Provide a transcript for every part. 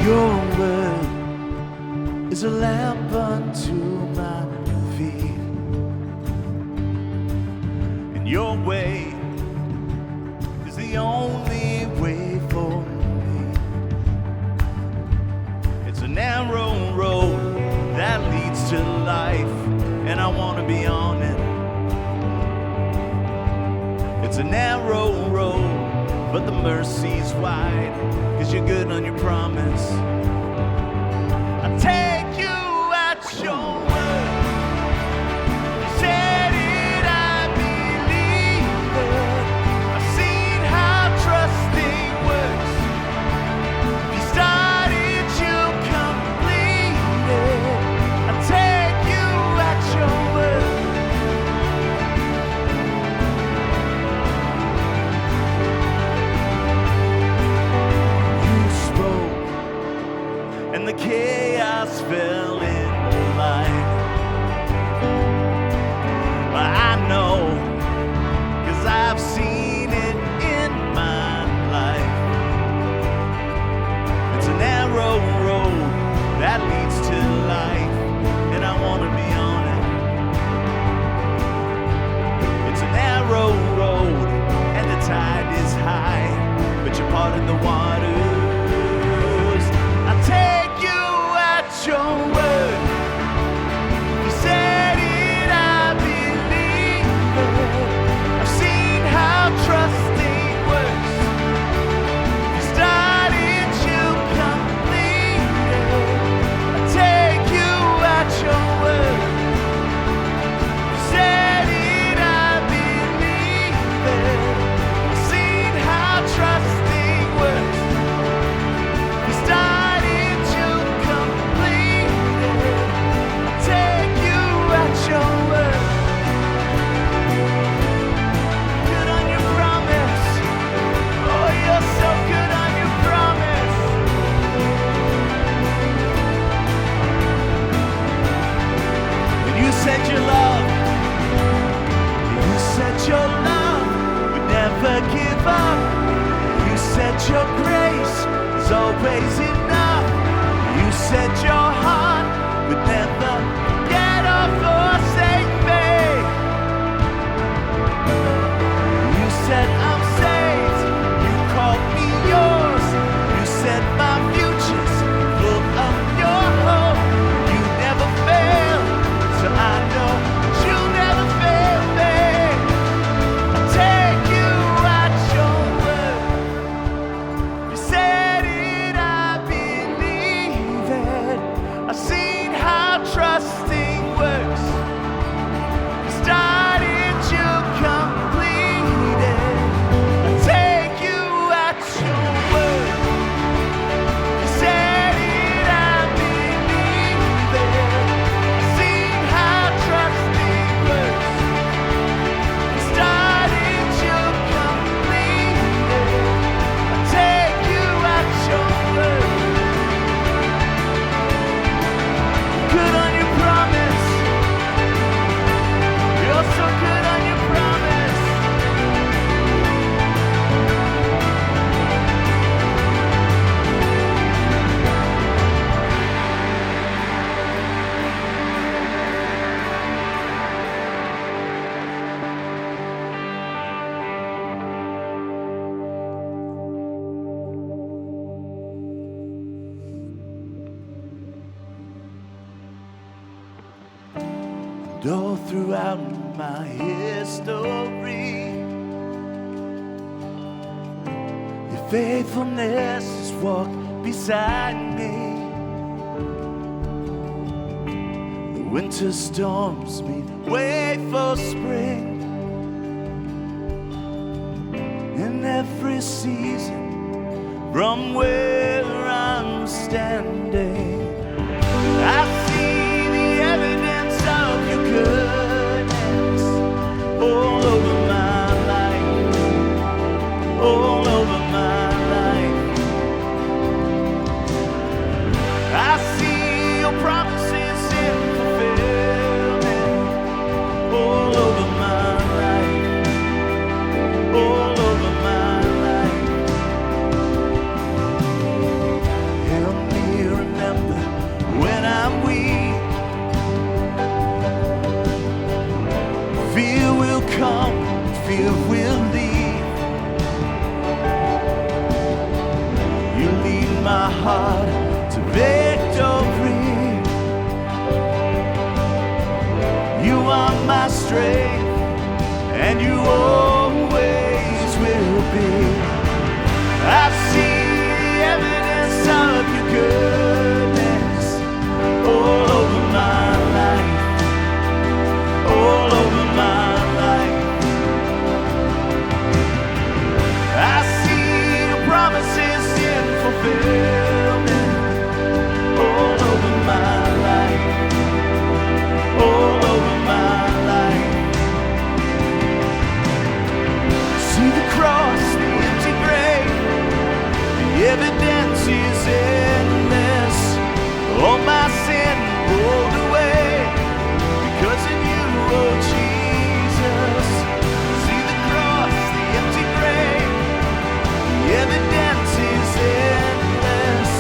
Your word is a lamp unto my feet, and your way is the only way for me. It's a narrow road that leads to life, and I want to be on it. It's a narrow road, but the mercy's wide, 'cause you're good on your promise. I take you at your word. You said it, I believe it. I've seen how trusting works. You started, you complete it. I take you at your word. And the chaos fell into line. But I know, 'cause I've seen it in my life. It's a narrow road that leads to life, and I want to be on it. It's a narrow road, and the tide is high, but you parted the waters. I take your word. You said it, I believe it. I've seen how trusting works. You started, you complete it. I take you at your word. You said it, I believe it. I've seen how trusting works. You started, you your word. Good on your promise. Oh, you're so good on your promise. When you said your love would never give up. You said your grace is always enough. You said your heart would never get or forsake me. You said I'm saved. You called me yours. You said my future's full of your hope. You never fail, so I know you'll never fail me. I take you at your word. You said it, I believe it. I've seen how trusting works. You started, you completed. I take you at your word. You said it, I believe it. I've seen how trusting works. You started, you completed. I take you at your word. Good on your promise. You're so good on your promise. And all throughout my history, your faithfulness has walked beside me. The winter storms made way for spring. In every season, from where I'm standing, I see the evidence of your goodness all over my life, all over my life. I see your promises in fulfillment all over my life, all over my life. Help me my heart to victory. You are my strength, and you always will be. I see the evidence of your goodness all over my life, all over my life. I see your promises in fulfillment all over my life, all over my life. See the cross, the empty grave, the evidence is endless. All my sin rolled away because of you, oh Jesus. See the cross, the empty grave, the evidence is endless.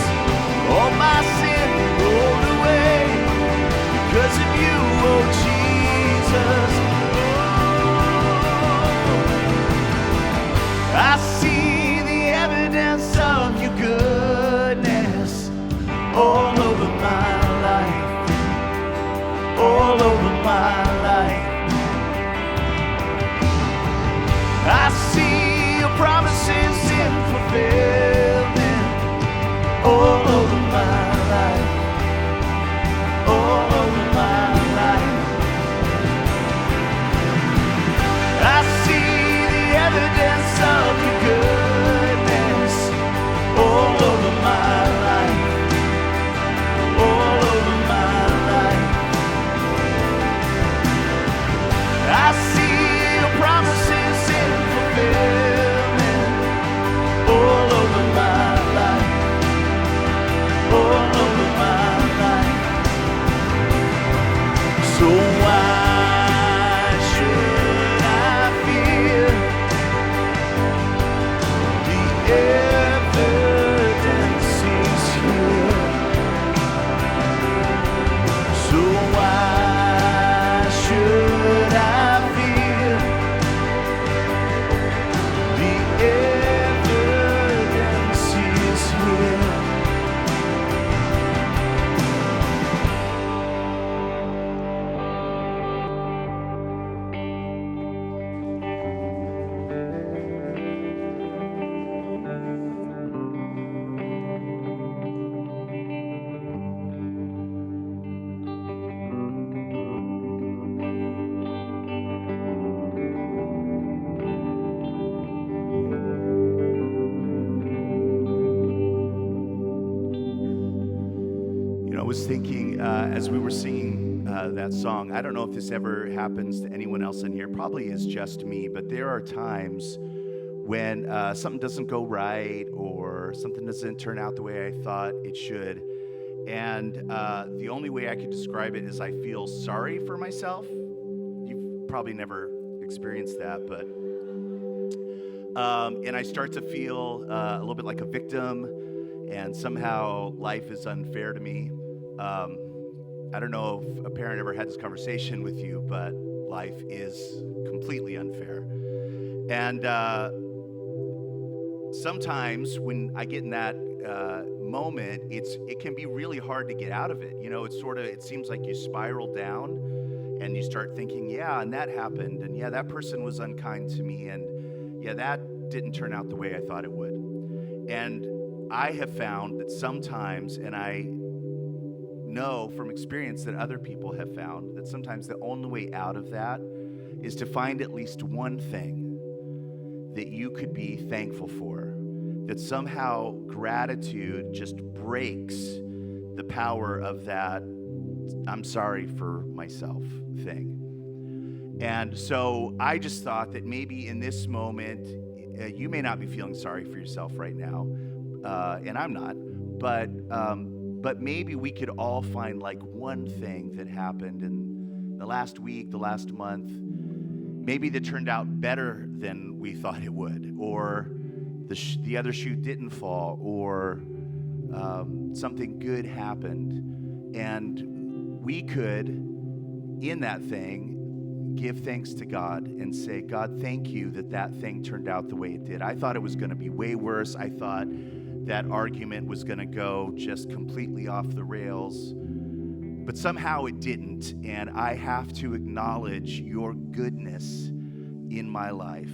All my sin rolled away because of you, oh Jesus. Oh, I see the evidence of your goodness all over my life, all over my life. I see your promises in fulfillment all over my life, all over my life. I see the evidence of your goodness all over my life, all over my life. I see your promises in fulfillment all over my life, all over my life. So why should I fear? The evidence is here. So why should I fear? The evidence is here. I was thinking as we were singing that song, I don't know if this ever happens to anyone else in here, probably is just me, but there are times when something doesn't go right or something doesn't turn out the way I thought it should. And the only way I could describe it is I feel sorry for myself. You've probably never experienced that, but and I start to feel a little bit like a victim, and somehow life is unfair to me. I don't know if a parent ever had this conversation with you, but life is completely unfair. And sometimes when I get in that moment, it can be really hard to get out of it. You know, it seems like you spiral down and you start thinking, yeah, and that happened, and yeah, that person was unkind to me, and yeah, that didn't turn out the way I thought it would. And I have found that sometimes, and I know from experience that other people have found, that sometimes the only way out of that is to find at least one thing that you could be thankful for, that somehow gratitude just breaks the power of that I'm sorry for myself thing. And so I just thought that maybe in this moment, you may not be feeling sorry for yourself right now, and I'm not, but maybe we could all find like one thing that happened in the last week, the last month, maybe that turned out better than we thought it would, or the other shoe didn't fall, or something good happened, and we could, in that thing, give thanks to God and say, God, thank you that that thing turned out the way it did. I thought it was going to be way worse. I thought that argument was going to go just completely off the rails, but somehow it didn't. And I have to acknowledge your goodness in my life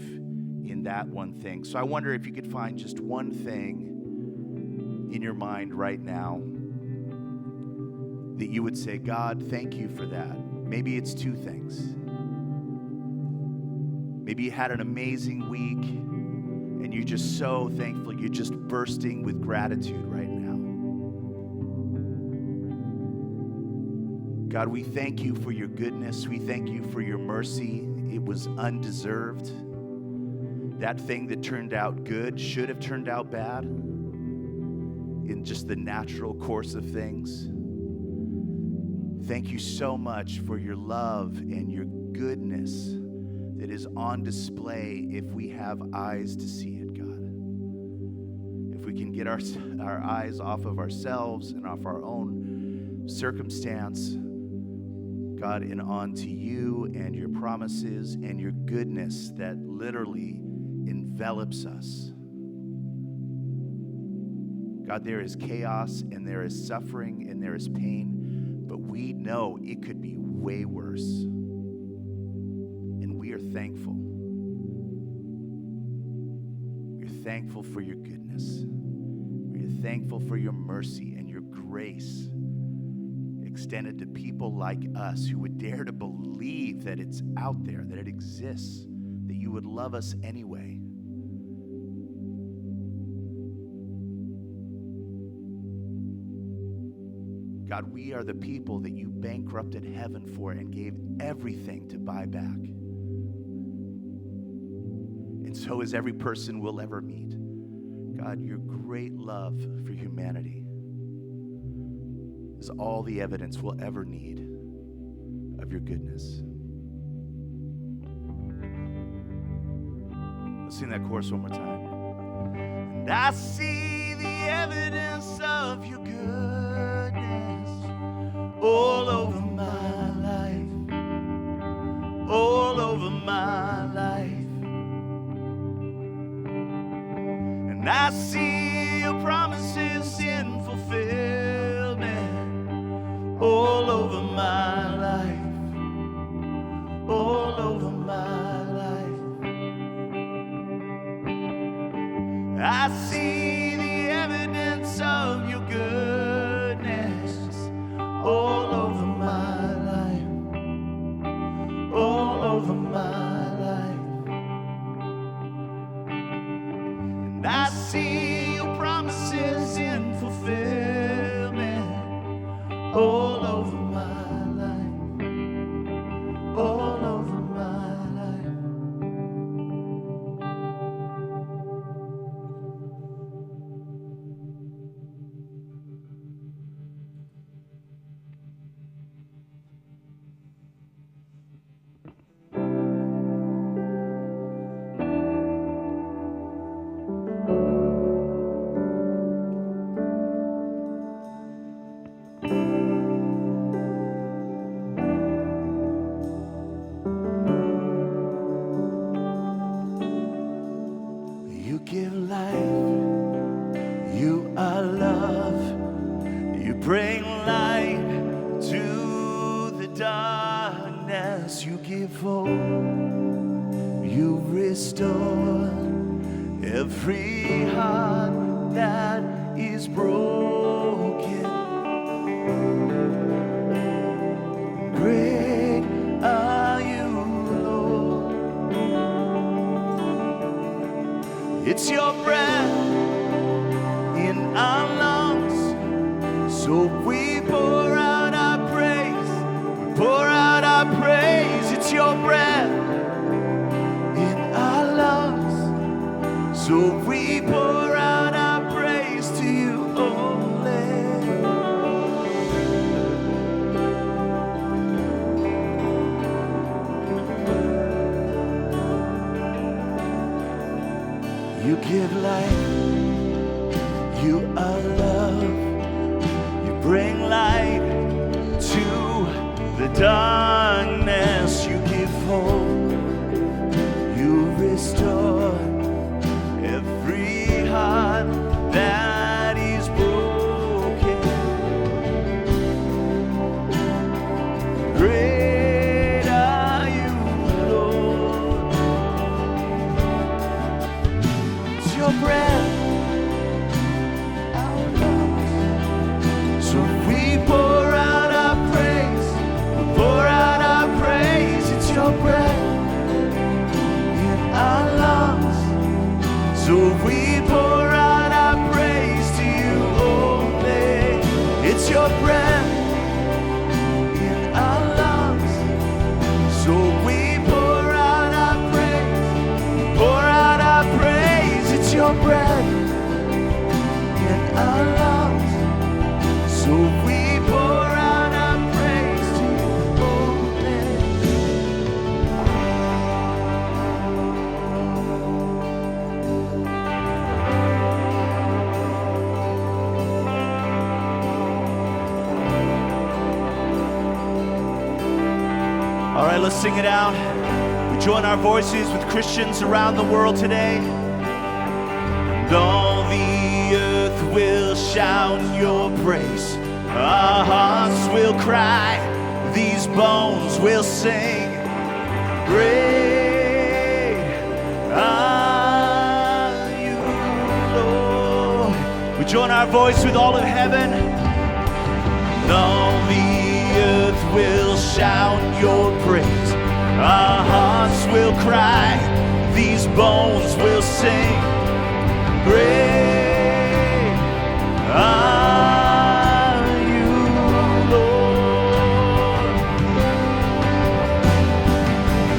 in that one thing. So I wonder if you could find just one thing in your mind right now that you would say, God, thank you for that. Maybe it's two things. Maybe you had an amazing week and you're just so thankful. You're just bursting with gratitude right now. God, we thank you for your goodness. We thank you for your mercy. It was undeserved. That thing that turned out good should have turned out bad in just the natural course of things. Thank you so much for your love and your goodness that is on display if we have eyes to see it, God. If we can get our eyes off of ourselves and off our own circumstance, God, and onto you and your promises and your goodness that literally envelops us. God, there is chaos and there is suffering and there is pain, but we know it could be way worse. And we are thankful. We're thankful for your goodness. We're thankful for your mercy and your grace extended to people like us who would dare to believe that it's out there, that it exists, that you would love us anyway. God, we are the people that you bankrupted heaven for and gave everything to buy back. And so is every person we'll ever meet. God, your great love for humanity is all the evidence we'll ever need of your goodness. Let's sing that chorus one more time. And I see the evidence of your goodness all over my life, all over my life. And I see your promises in fulfillment all over my life, all over my life. I see the evidence of your goodness all over my life, all over my life. And I see your promises in fulfillment all over my life, all over my life. You give life, you are love, you bring light to the darkness, you give hope, you restore every heart that is broken. Great are you, Lord. It's your breath in our lungs, so we pour out our praise. We pour out our praise. It's your breath in our lungs, so we pour out our praise to you only. You give life, you are love, you bring light to the darkness, you give hope, you restore every heart that your breath in our lungs. So we pour out our praise. It's your breath in our lungs. So we pour out our praise to you only. All right, let's sing it out. We join our voices with Christians around the world today. And all the earth will shout your praise. Our hearts will cry. These bones will sing. Great are you, Lord. We join our voice with all of heaven. And all the earth will shout your praise. Our hearts will cry. These bones will sing. Great are you, Lord.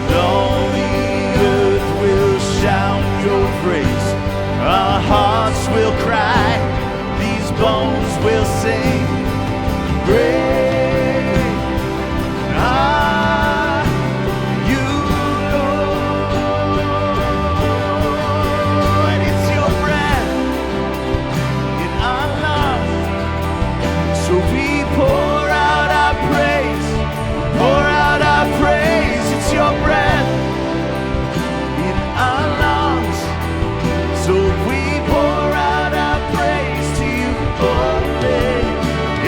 And all the earth will shout your praise. Our hearts will cry. These bones will sing. Great are you, Lord. It's your breath in our lungs. So we pour out our praise. Pour out our praise. It's your breath in our lungs. So we pour out our praise to you only.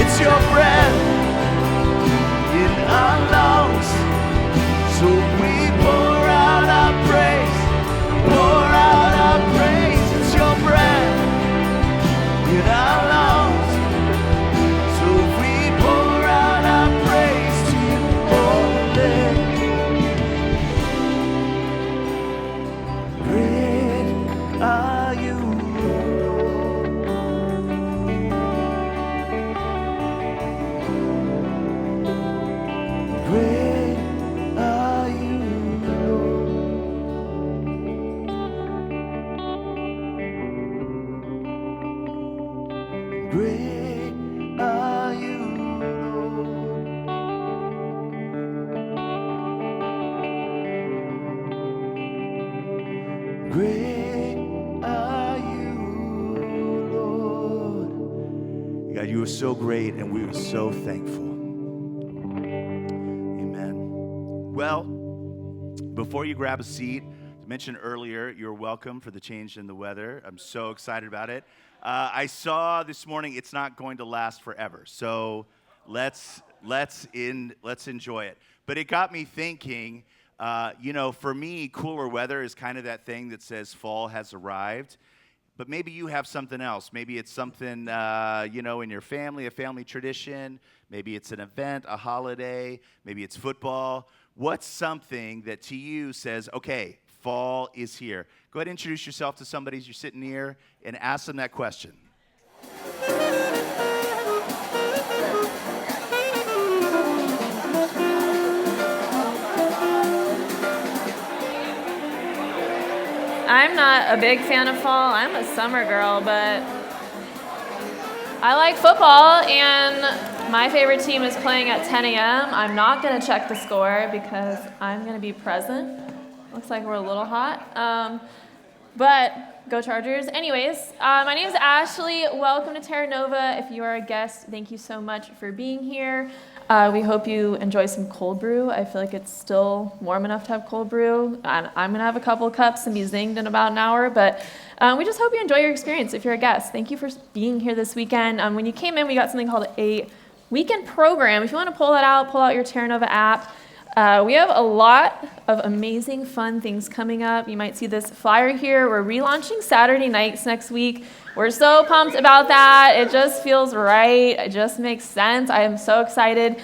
It's your breath in our lungs. So we pour out our praise. Pour out our praise. It's your breath in our lungs. So we pour out our praise to you only. Great are you, great are you, Lord. Great are you, Lord. Great are you, Lord. God, you are so great, and we are so thankful. Well, before you grab a seat, as mentioned earlier, you're welcome for the change in the weather. I'm so excited about it. I saw this morning it's not going to last forever, so let's enjoy it. But it got me thinking. For me, cooler weather is kind of that thing that says fall has arrived. But maybe you have something else. Maybe it's something, in your family, a family tradition. Maybe it's an event, a holiday. Maybe it's football. What's something that to you says, okay, fall is here? Go ahead and introduce yourself to somebody as you're sitting near and ask them that question. I'm not a big fan of fall. I'm a summer girl, but I like football, and my favorite team is playing at 10 a.m. I'm not going to check the score because I'm going to be present. Looks like we're a little hot. But go Chargers. Anyways, my name is Ashley. Welcome to Terra Nova. If you are a guest, thank you so much for being here. We hope you enjoy some cold brew. I feel like it's still warm enough to have cold brew. And I'm going to have a couple cups and be zinged in about an hour. But we just hope you enjoy your experience if you're a guest. Thank you for being here this weekend. When you came in, we got something called a weekend program. If you want to pull that out, pull out your Terra Nova app. We have a lot of amazing, fun things coming up. You might see this flyer here. We're relaunching Saturday nights next week. We're so pumped about that. It just feels right. It just makes sense. I am so excited.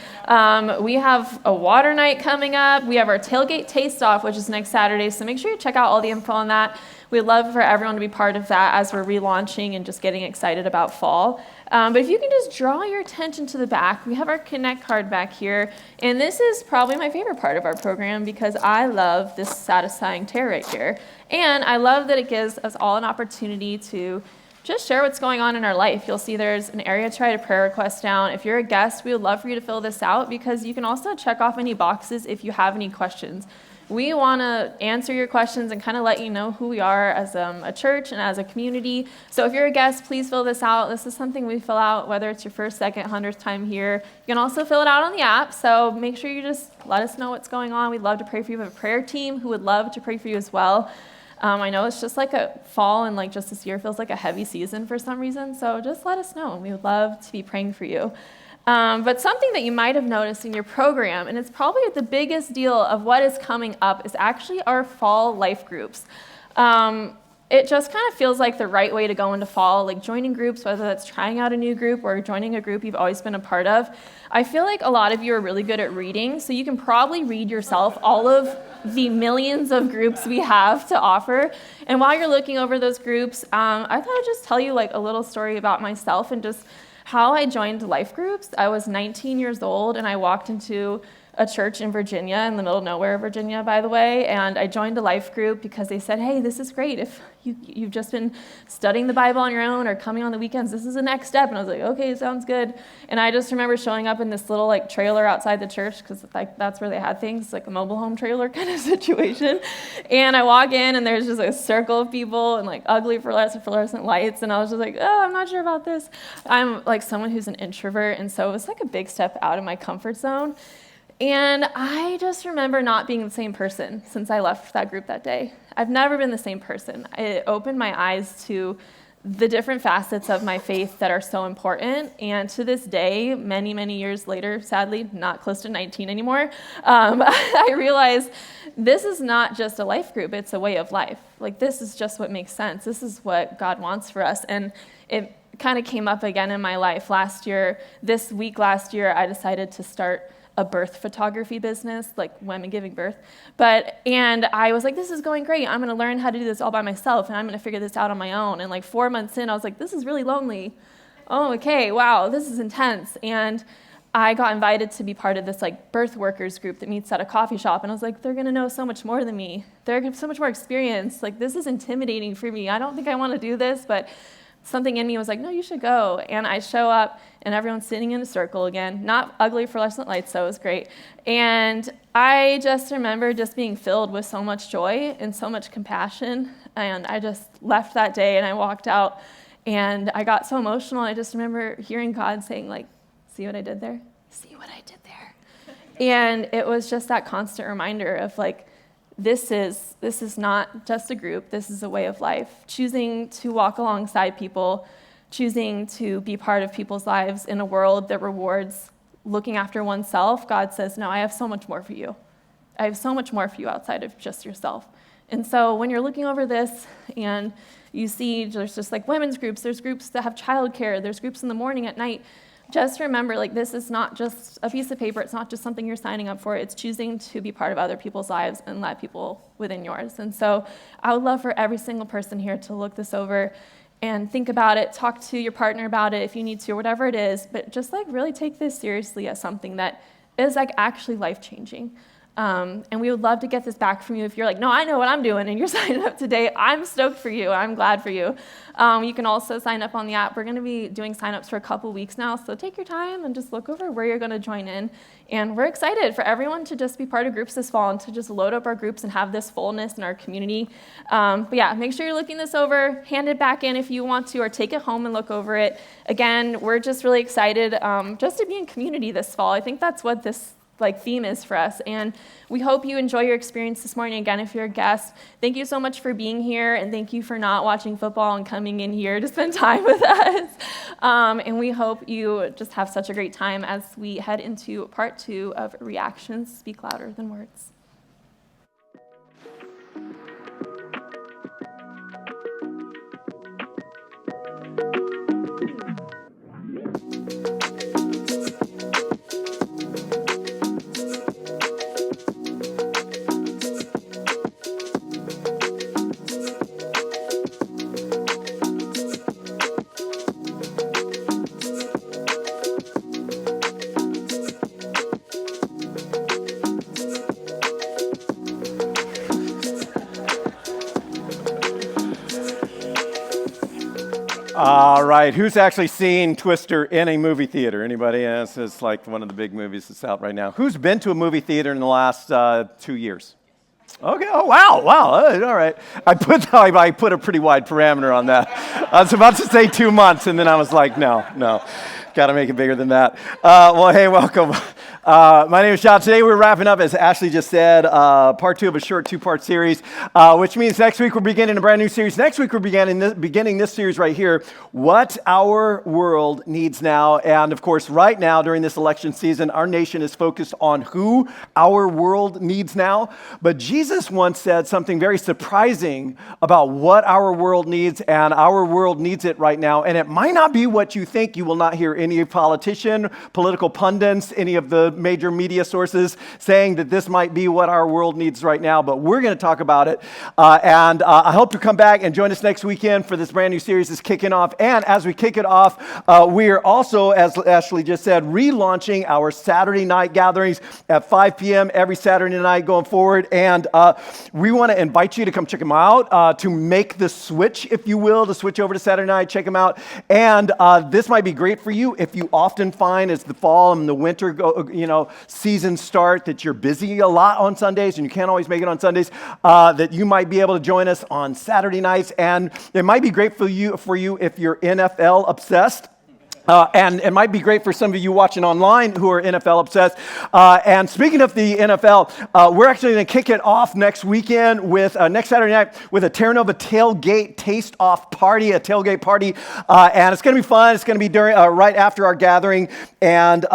We have a water night coming up. We have our tailgate taste-off, which is next Saturday, so make sure you check out all the info on that. We'd love for everyone to be part of that as we're relaunching and just getting excited about fall. But if you can just draw your attention to the back, we have our Connect card back here. And this is probably my favorite part of our program because I love this satisfying tear right here. And I love that it gives us all an opportunity to just share what's going on in our life. You'll see there's an area to write a prayer request down. If you're a guest, we would love for you to fill this out because you can also check off any boxes if you have any questions. We want to answer your questions and kind of let you know who we are as a church and as a community. So if you're a guest, please fill this out. This is something we fill out whether it's your first, second, 100th time here. You can also fill it out on the app, so make sure you just let us know what's going on. We'd love to pray for you. We have a prayer team who would love to pray for you as well. I know it's just like a fall and like just this year feels like a heavy season for some reason, so just let us know, and we would love to be praying for you. But something that you might have noticed in your program, and it's probably the biggest deal of what is coming up, is actually our fall life groups. It just kind of feels like the right way to go into fall, like joining groups, whether that's trying out a new group or joining a group you've always been a part of. I feel like a lot of you are really good at reading, so you can probably read yourself all of the millions of groups we have to offer. And while you're looking over those groups, I thought I'd just tell you like a little story about myself and just how I joined life groups. I was 19 years old and I walked into a church in Virginia, in the middle of nowhere, Virginia, by the way, and I joined a life group because they said, hey, this is great. If you've just been studying the Bible on your own or coming on the weekends, this is the next step. And I was like, okay, sounds good. And I just remember showing up in this little like trailer outside the church because like that's where they had things, like a mobile home trailer kind of situation. And I walk in and there's just a circle of people and like ugly fluorescent lights. And I was just like, oh, I'm not sure about this. I'm like someone who's an introvert, and so it was like a big step out of my comfort zone. And I just remember not being the same person since I left that group that day. I've never been the same person. It opened my eyes to the different facets of my faith that are so important. And to this day, many, many years later, sadly, not close to 19 anymore, I realize this is not just a life group, it's a way of life. Like this is just what makes sense. This is what God wants for us. And it kind of came up again in my life last year. This week last year, I decided to start a birth photography business, like women giving birth. And I was like, this is going great. I'm going to learn how to do this all by myself, and I'm going to figure this out on my own. And like 4 months in, I was like, this is really lonely. Oh, okay, wow, this is intense. And I got invited to be part of this like birth workers group that meets at a coffee shop. And I was like, they're going to know so much more than me. They're going to have so much more experience. Like, this is intimidating for me. I don't think I want to do this, but something in me was like, no, you should go. And I show up, and everyone's sitting in a circle again. Not ugly fluorescent lights, so it was great. And I just remember just being filled with so much joy and so much compassion. And I just left that day, and I walked out, and I got so emotional. I just remember hearing God saying, like, see what I did there? See what I did there? And it was just that constant reminder of, like, this is not just a group, this is a way of life. Choosing to walk alongside people, choosing to be part of people's lives in a world that rewards looking after oneself. God says, no, I have so much more for you. I have so much more for you outside of just yourself. And so when you're looking over this and you see there's just like women's groups, there's groups that have childcare, there's groups in the morning, at night, just remember, like, this is not just a piece of paper. It's not just something you're signing up for. It's choosing to be part of other people's lives and let people within yours. And so I would love for every single person here to look this over and think about it, talk to your partner about it if you need to, or whatever it is, but just like really take this seriously as something that is like actually life-changing. And we would love to get this back from you. If you're like, no, I know what I'm doing, and you're signing up today, I'm stoked for you. I'm glad for you. You can also sign up on the app. We're going to be doing signups for a couple weeks now, so take your time and just look over where you're going to join in. And we're excited for everyone to just be part of groups this fall and to just load up our groups and have this fullness in our community. But yeah, make sure you're looking this over. Hand it back in if you want to, or take it home and look over it. Again, we're just really excited just to be in community this fall. I think that's what this theme is for us. And we hope you enjoy your experience this morning. Again, if you're a guest, thank you so much for being here, and thank you for not watching football and coming in here to spend time with us. And we hope you just have such a great time as we head into part 2 of Reactions Speak Louder Than Words. right. Who's actually seen Twister in a movie theater? Anybody? Yes, it's like one of the big movies that's out right now. Who's been to a movie theater in the last 2 years? Okay. Oh, wow. All right. I put a pretty wide parameter on that. I was about to say 2 months, and then I was like, no. Got to make it bigger than that. Well, hey, welcome. My name is John. Today we're wrapping up, as Ashley just said, part 2 of a short 2-part series, which means next week we're beginning a brand new series. Next week we're beginning this series right here, What Our World Needs Now. And of course, right now during this election season, our nation is focused on who our world needs now. But Jesus once said something very surprising about what our world needs, and our world needs it right now. And it might not be what you think. You will not hear any politician, political pundits, any of the major media sources saying that this might be what our world needs right now, but we're going to talk about it. And I hope you come back and join us next weekend for this brand new series that's kicking off. And as we kick it off, we are also, as Ashley just said, relaunching our Saturday night gatherings at 5 p.m. every Saturday night going forward. And we want to invite you to come check them out, to make the switch, if you will, to switch over to Saturday night, check them out. And this might be great for you if you often find as the fall and the winter seasons start that you're busy a lot on Sundays and you can't always make it on Sundays, that you might be able to join us on Saturday nights. And it might be great for you if you're NFL obsessed. And it might be great for some of you watching online who are NFL obsessed. And speaking of the NFL, we're actually going to kick it off next weekend with next Saturday night with a Terra Nova tailgate taste-off party, a tailgate party. And it's going to be fun. It's going to be during right after our gathering. And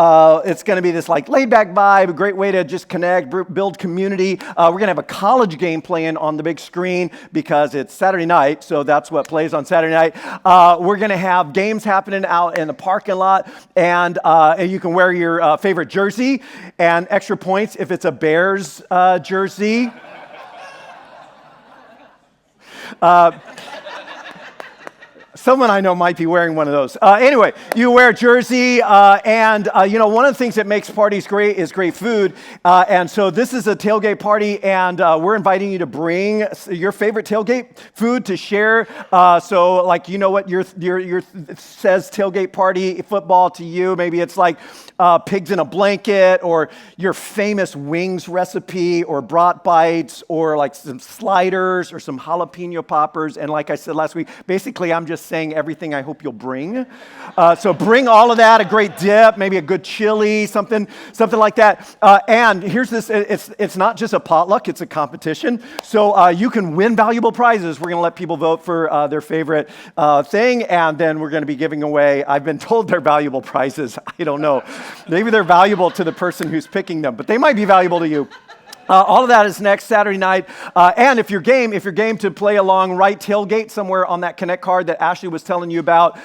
it's going to be this like laid-back vibe, a great way to just connect, build community. We're going to have a college game playing on the big screen because it's Saturday night, so that's what plays on Saturday night. We're going to have games happening out in the parking lot, and you can wear your favorite jersey, and extra points if it's a Bears jersey. Someone I know might be wearing one of those. Anyway, you wear a jersey, and one of the things that makes parties great is great food. And so this is a tailgate party, and we're inviting you to bring your favorite tailgate food to share. So, like, you know what your says tailgate party football to you? Maybe it's like pigs in a blanket, or your famous wings recipe, or brat bites, or like some sliders, or some jalapeno poppers. And like I said last week, basically I'm just saying everything I hope you'll bring. So bring all of that, a great dip, maybe a good chili, something like that. And here's this, it's not just a potluck, it's a competition. So you can win valuable prizes. We're going to let people vote for their favorite thing, and then we're going to be giving away, I've been told they're valuable prizes. I don't know. Maybe they're valuable to the person who's picking them, but they might be valuable to you. All of that is next Saturday night. And if you're game to play along, right tailgate somewhere on that Connect card that Ashley was telling you about,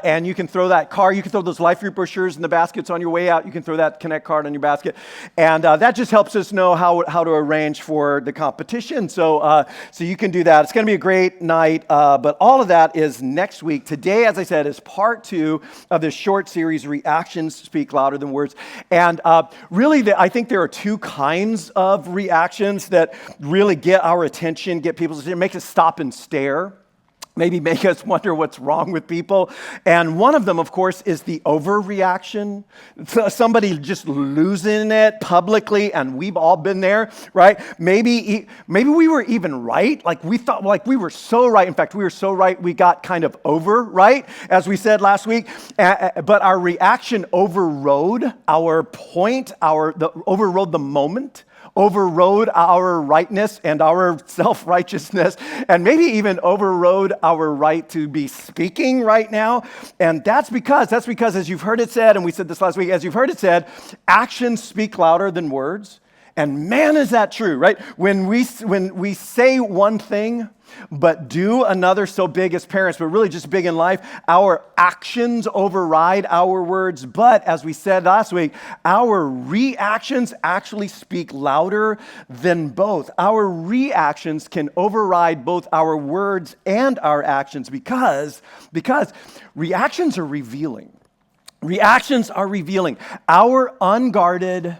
and you can throw that card, you can throw those Life Group brochures in the baskets on your way out. You can throw that Connect card on your basket. And that just helps us know how to arrange for the competition. So you can do that. It's going to be a great night, but all of that is next week. Today, as I said, is part 2 of this short series, Reactions Speak Louder Than Words. And really, I think there are 2 kinds of reactions that really get our attention, get people's attention, make us stop and stare, maybe make us wonder what's wrong with people. And one of them, of course, is the overreaction. Somebody just losing it publicly, and we've all been there, right? Maybe we were even right. Like we thought, like we were so right. In fact, we were so right, we got kind of over right, as we said last week. But our reaction overrode our point, overrode the moment, overrode our rightness and our self-righteousness, and maybe even overrode our right to be speaking right now. And that's because, as you've heard it said, and we said this last week, as you've heard it said, actions speak louder than words. And man, is that true, right? When we say one thing, but do another so big as parents, but really just big in life, our actions override our words. But as we said last week, our reactions actually speak louder than both. Our reactions can override both our words and our actions because reactions are revealing. Reactions are revealing. Our unguarded,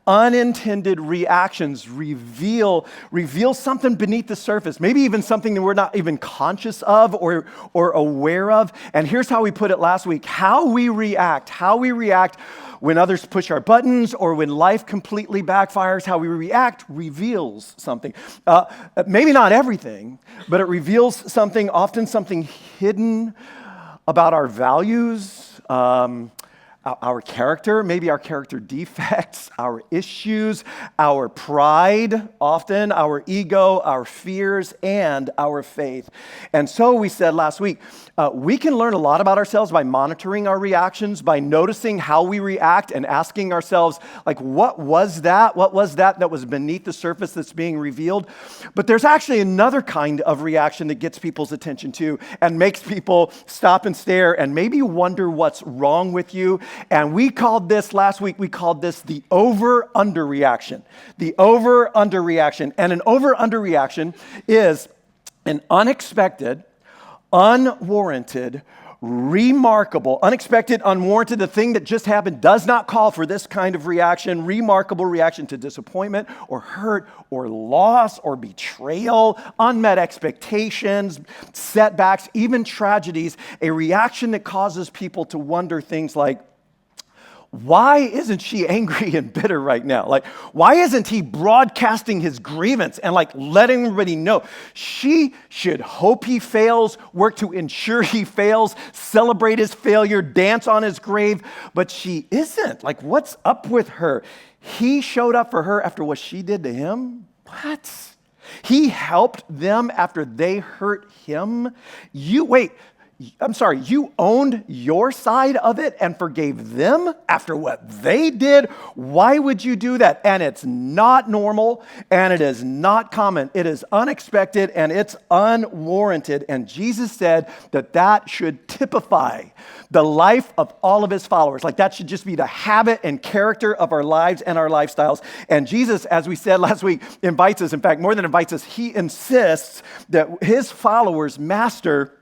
unintended reactions reveal something beneath the surface, maybe even something that we're not even conscious of or aware of. And here's how we put it last week. How we react when others push our buttons or when life completely backfires, how we react reveals something. Maybe not everything, but it reveals something, often something hidden about our values, our character, maybe our character defects, our issues, our pride, often our ego, our fears, and our faith. And so we said last week, we can learn a lot about ourselves by monitoring our reactions, by noticing how we react and asking ourselves, like, what was that? What was that was beneath the surface that's being revealed? But there's actually another kind of reaction that gets people's attention too and makes people stop and stare and maybe wonder what's wrong with you. And we called this last week, the over-under reaction. The over-under reaction. And an over-under reaction is an unexpected, unwarranted, remarkable, unexpected, unwarranted, the thing that just happened does not call for this kind of reaction, remarkable reaction to disappointment or hurt or loss or betrayal, unmet expectations, setbacks, even tragedies, a reaction that causes people to wonder things like, why isn't she angry and bitter right now? Like, why isn't he broadcasting his grievance and like letting everybody know? She should hope he fails, work to ensure he fails, celebrate his failure, dance on his grave, but she isn't. Like, what's up with her? He showed up for her after what she did to him? What? He helped them after they hurt him? You owned your side of it and forgave them after what they did? Why would you do that? And it's not normal, and it is not common. It is unexpected, and it's unwarranted. And Jesus said that should typify the life of all of his followers. Like, that should just be the habit and character of our lives and our lifestyles. And Jesus, as we said last week, invites us, in fact, more than invites us, he insists that his followers master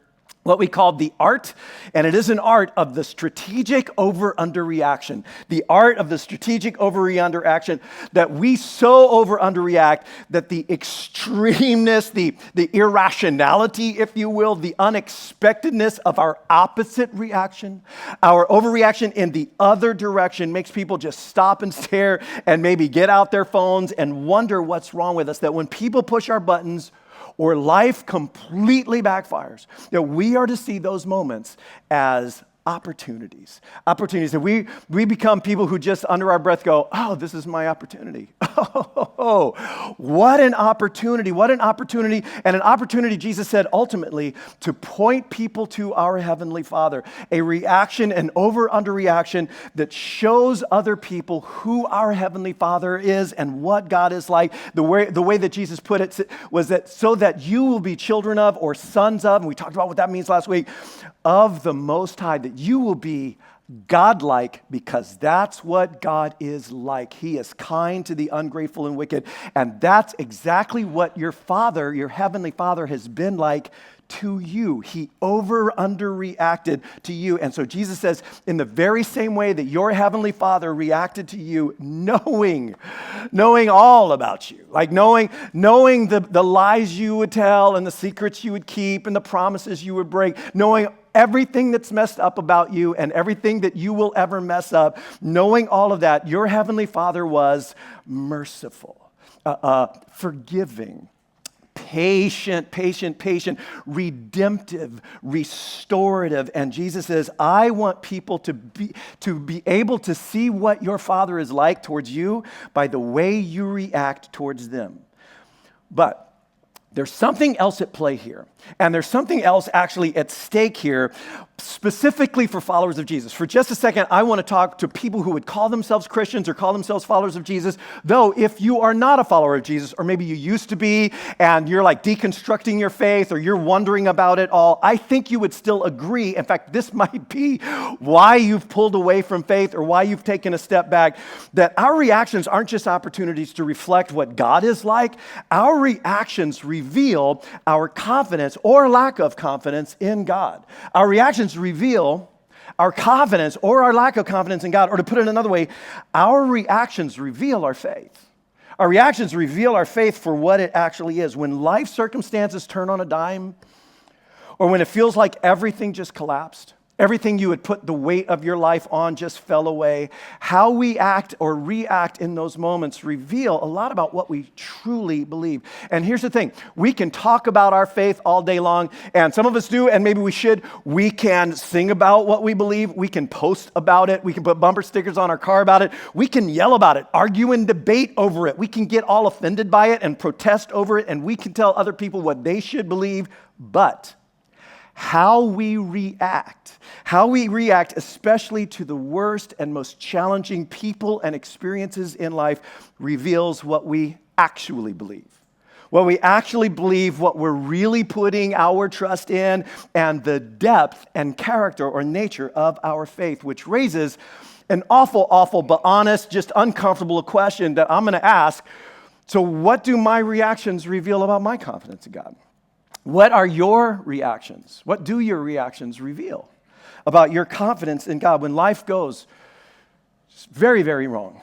what we call the art, and it is an art of the strategic over-under reaction. The art of the strategic over-under action, that we so over-under react that the extremeness, the irrationality, if you will, the unexpectedness of our opposite reaction, our overreaction in the other direction makes people just stop and stare and maybe get out their phones and wonder what's wrong with us. That when people push our buttons, or life completely backfires, that we are to see those moments as opportunities. Opportunities that we become people who just under our breath go, oh, this is my opportunity. Oh, what an opportunity. What an opportunity. And an opportunity, Jesus said, ultimately, to point people to our Heavenly Father. A reaction, an over-under reaction that shows other people who our Heavenly Father is and what God is like. The way that Jesus put it was that so that you will be children of or sons of, and we talked about what that means last week, of the Most High, that you will be God-like, because that's what God is like. He is kind to the ungrateful and wicked, and that's exactly what your Father, your Heavenly Father, has been like to you. He under reacted to you. And so Jesus says, in the very same way that your Heavenly Father reacted to you, knowing all about you, like knowing the lies you would tell and the secrets you would keep and the promises you would break, knowing everything that's messed up about you and everything that you will ever mess up, knowing all of that, your Heavenly Father was merciful, forgiving, patient, redemptive, restorative. And Jesus says, I want people to be able to see what your Father is like towards you by the way you react towards them. But there's something else at play here, and there's something else actually at stake here, specifically for followers of Jesus. For just a second, I want to talk to people who would call themselves Christians or call themselves followers of Jesus, though if you are not a follower of Jesus, or maybe you used to be, and you're like deconstructing your faith, or you're wondering about it all, I think you would still agree. In fact, this might be why you've pulled away from faith or why you've taken a step back, that our reactions aren't just opportunities to reflect what God is like. Our reactions reveal our confidence or lack of confidence in God. Our reactions reveal our confidence or our lack of confidence in God, or to put it another way, our reactions reveal our faith. Our reactions reveal our faith for what it actually is. When life circumstances turn on a dime, or when it feels like everything just collapsed, everything you had put the weight of your life on just fell away, how we act or react in those moments reveal a lot about what we truly believe. And here's the thing, we can talk about our faith all day long, and some of us do, and maybe we should. We can sing about what we believe, we can post about it, we can put bumper stickers on our car about it, we can yell about it, argue and debate over it, we can get all offended by it and protest over it, and we can tell other people what they should believe, but how we react, especially to the worst and most challenging people and experiences in life, reveals what we actually believe. What we actually believe, what we're really putting our trust in, and the depth and character or nature of our faith, which raises an awful, but honest, just uncomfortable question that I'm going to ask. So what do my reactions reveal about my confidence in God? What are your reactions? What do your reactions reveal about your confidence in God when life goes very, very wrong?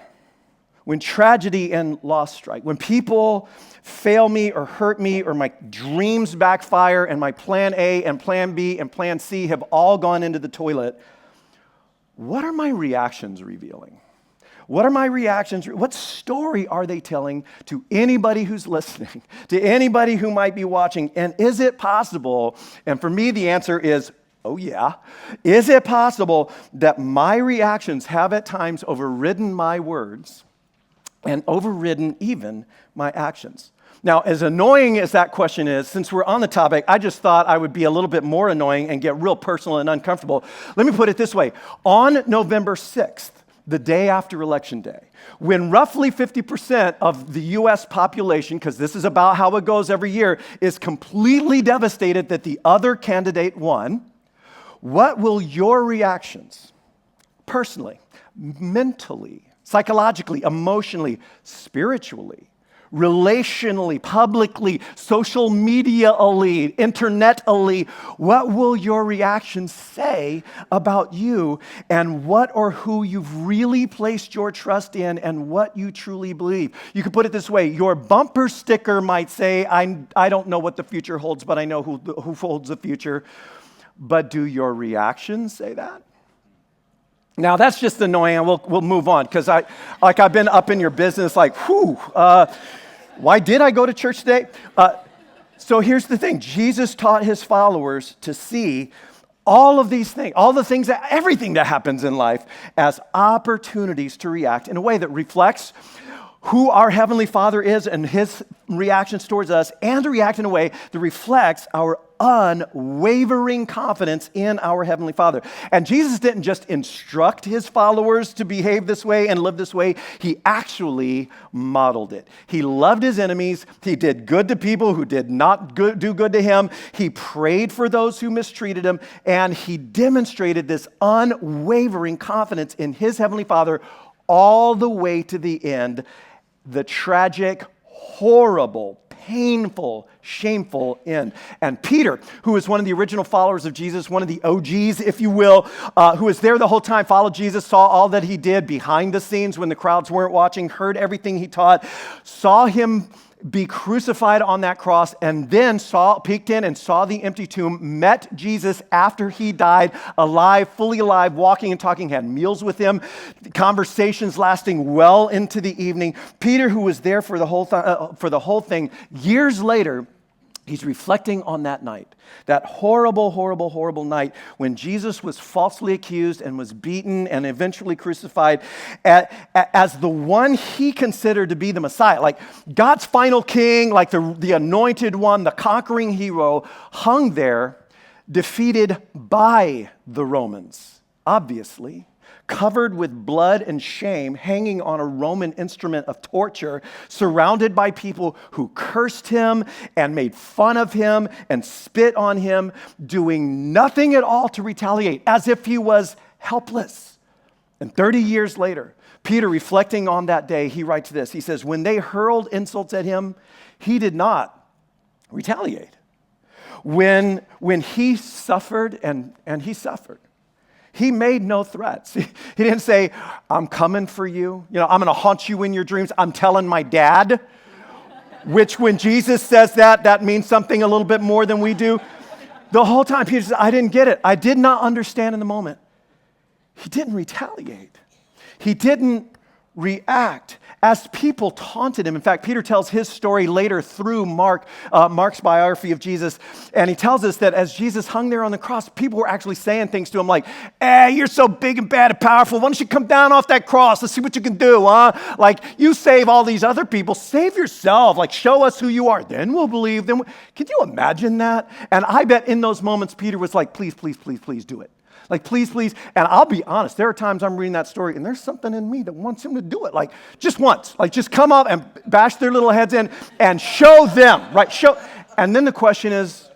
When tragedy and loss strike, when people fail me or hurt me, or my dreams backfire and my plan A and plan B and plan C have all gone into the toilet, what are my reactions revealing? What are my reactions? What story are they telling to anybody who's listening, to anybody who might be watching? And is it possible, and for me the answer is, oh yeah, is it possible that my reactions have at times overridden my words and overridden even my actions? Now, as annoying as that question is, since we're on the topic, I just thought I would be a little bit more annoying and get real personal and uncomfortable. Let me put it this way. On November 6th, the day after Election Day, when roughly 50% of the U.S. population, because this is about how it goes every year, is completely devastated that the other candidate won, what will your reactions, personally, mentally, psychologically, emotionally, spiritually, relationally, publicly, social media-ally, internet-ally, what will your reactions say about you and what or who you've really placed your trust in and what you truly believe? You could put it this way, your bumper sticker might say, I don't know what the future holds, but I know who holds the future. But do your reactions say that? Now, that's just annoying, and we'll move on, because I've been up in your business like, why did I go to church today? So here's the thing. Jesus taught his followers to see all of these things, everything that happens in life as opportunities to react in a way that reflects who our Heavenly Father is and his reactions towards us, and to react in a way that reflects our unwavering confidence in our Heavenly Father. And Jesus didn't just instruct his followers to behave this way and live this way. He actually modeled it. He loved his enemies. He did good to people who did not do good to him. He prayed for those who mistreated him. And he demonstrated this unwavering confidence in his Heavenly Father all the way to the end. The tragic, horrible, painful, shameful end. And Peter, who is one of the original followers of Jesus, one of the OGs, if you will, who was there the whole time, followed Jesus, saw all that he did behind the scenes when the crowds weren't watching, heard everything he taught, saw him be crucified on that cross, and then peeked in and saw the empty tomb, met Jesus after he died, alive, fully alive, walking and talking, had meals with him, conversations lasting well into the evening. Peter, who was there for the whole thing, years later, he's reflecting on that night, that horrible night when Jesus was falsely accused and was beaten and eventually crucified as the one he considered to be the Messiah, like God's final king, like the anointed one, the conquering hero, hung there, defeated by the Romans, obviously, covered with blood and shame, hanging on a Roman instrument of torture, surrounded by people who cursed him and made fun of him and spit on him, doing nothing at all to retaliate, as if he was helpless. And 30 years later, Peter, reflecting on that day, he writes this. He says, when they hurled insults at him, he did not retaliate. When he suffered, and he suffered, He made no threats. He didn't say, I'm coming for you. I'm going to haunt you in your dreams. I'm telling my dad, which when Jesus says that means something a little bit more than we do. The whole time, Peter said, I didn't get it. I did not understand in the moment. He didn't retaliate. He didn't react as people taunted him. In fact, Peter tells his story later through Mark's biography of Jesus, and he tells us that as Jesus hung there on the cross, people were actually saying things to him like, hey, you're so big and bad and powerful. Why don't you come down off that cross? Let's see what you can do, huh? Like, you save all these other people. Save yourself. Like, show us who you are. Then we'll believe. Can you imagine that? And I bet in those moments, Peter was like, please, please, please, please do it. Like, please, please. And I'll be honest, there are times I'm reading that story and there's something in me that wants him to do it. Like, just once. Like, just come up and bash their little heads in and show them, right? And then the question is,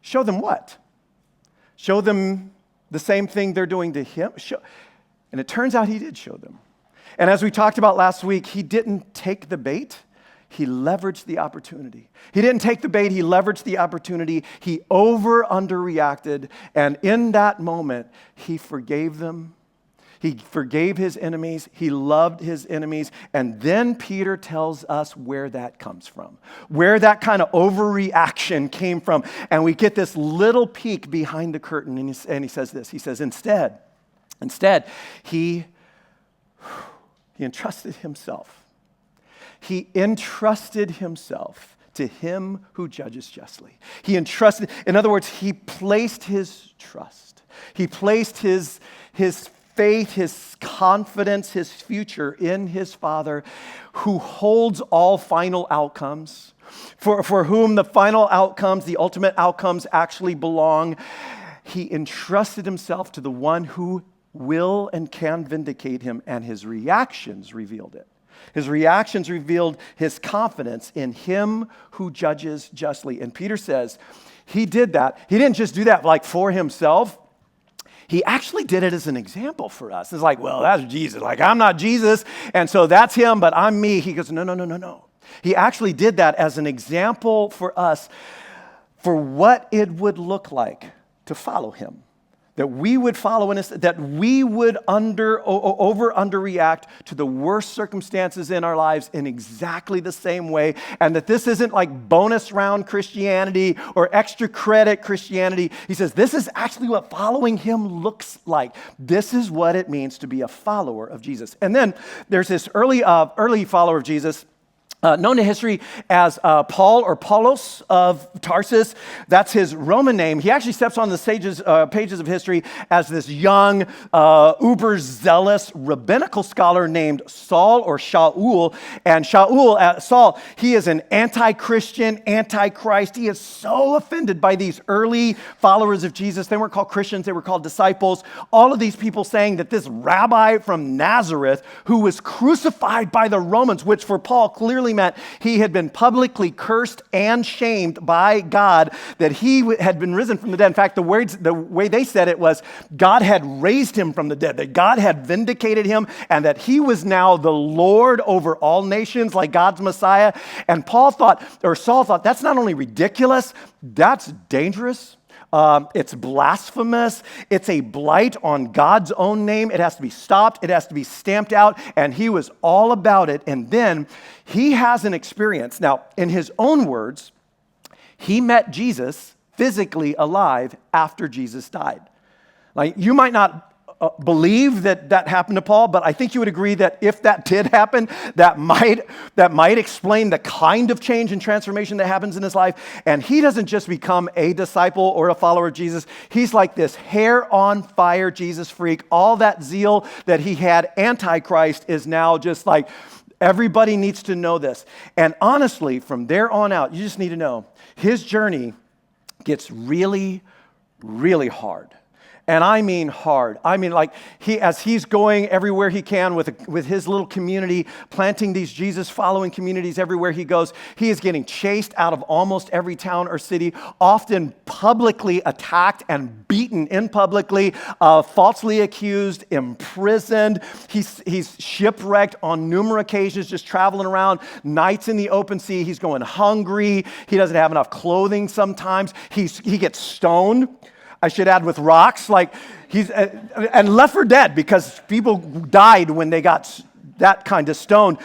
show them what? Show them the same thing they're doing to him? And it turns out he did show them. And as we talked about last week, he didn't take the bait. He leveraged the opportunity. He didn't take the bait, he leveraged the opportunity. He underreacted, and in that moment, he forgave them. He forgave his enemies. He loved his enemies. And then Peter tells us where that comes from, where that kind of overreaction came from. And we get this little peek behind the curtain, and he says this. He says, instead, he entrusted himself. He entrusted himself to him who judges justly. In other words, he placed his trust. He placed his faith, his confidence, his future in his Father who holds all final outcomes, for whom the final outcomes, the ultimate outcomes actually belong. He entrusted himself to the one who will and can vindicate him, and his reactions revealed it. His reactions revealed his confidence in him who judges justly. And Peter says he did that. He didn't just do that like for himself. He actually did it as an example for us. It's like, well, that's Jesus. Like, I'm not Jesus, and so that's him, but I'm me. He goes, no. He actually did that as an example for us for what it would look like to follow him. That we would follow in that we would underreact to the worst circumstances in our lives in exactly the same way, and that this isn't like bonus round Christianity or extra credit Christianity. He says this is actually what following him looks like. This is what it means to be a follower of Jesus. And then there's this early follower of Jesus, known to history as Paul or Paulos of Tarsus. That's his Roman name. He actually steps on the pages of history as this young, uber-zealous rabbinical scholar named Saul or Shaul. And Saul, he is an anti-Christian, anti-Christ. He is so offended by these early followers of Jesus. They weren't called Christians, they were called disciples. All of these people saying that this rabbi from Nazareth, who was crucified by the Romans, which for Paul clearly meant he had been publicly cursed and shamed by God, that he had been risen from the dead. In fact, the way they said it was God had raised him from the dead, that God had vindicated him, and that he was now the Lord over all nations, like God's Messiah. And Saul thought, that's not only ridiculous, that's dangerous. It's blasphemous. It's a blight on God's own name. It has to be stopped. It has to be stamped out. And he was all about it. And then he has an experience. Now, in his own words, he met Jesus physically alive after Jesus died. Like, you might not believe that happened to Paul, but I think you would agree that if that did happen, that might explain the kind of change and transformation that happens in his life. And he doesn't just become a disciple or a follower of Jesus. He's like this hair on fire Jesus freak. All that zeal that he had anti-Christ is now just like, everybody needs to know this. And honestly, from there on out, you just need to know, his journey gets really, really hard. And I mean hard. I mean, like, as he's going everywhere he can with his little community, planting these Jesus-following communities everywhere he goes, he is getting chased out of almost every town or city, often publicly attacked and beaten in publicly, falsely accused, imprisoned. He's shipwrecked on numerous occasions, just traveling around, nights in the open sea. He's going hungry. He doesn't have enough clothing sometimes. He gets stoned. I should add with rocks, like he's, and left for dead because people died when they got that kind of stoned.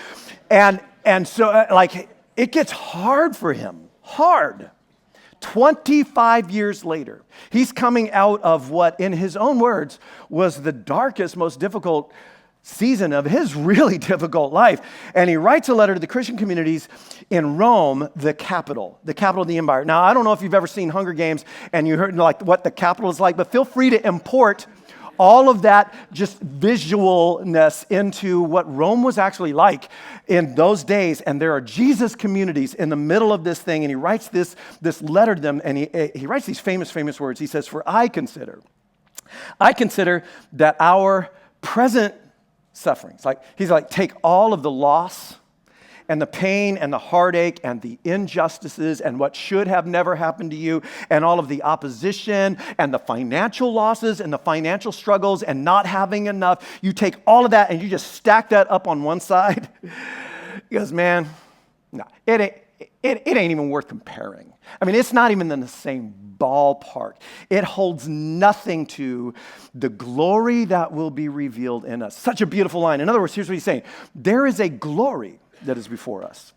And so like it gets hard for him, hard. 25 years later, he's coming out of what, in his own words, was the darkest, most difficult season of his really difficult life. And he writes a letter to the Christian communities in Rome, the capital of the empire. Now, I don't know if you've ever seen Hunger Games and you heard like what the capital is like, but feel free to import all of that just visualness into what Rome was actually like in those days. And there are Jesus communities in the middle of this thing. And he writes this letter to them, and he writes these famous words. He says, "For I consider that our present sufferings," he's like, take all of the loss and the pain and the heartache and the injustices and what should have never happened to you and all of the opposition and the financial losses and the financial struggles and not having enough. You take all of that and you just stack that up on one side. He goes, man, no, it ain't even worth comparing. I mean, it's not even in the same ballpark. It holds nothing to the glory that will be revealed in us. Such a beautiful line. In other words, here's what he's saying. There is a glory that is before us.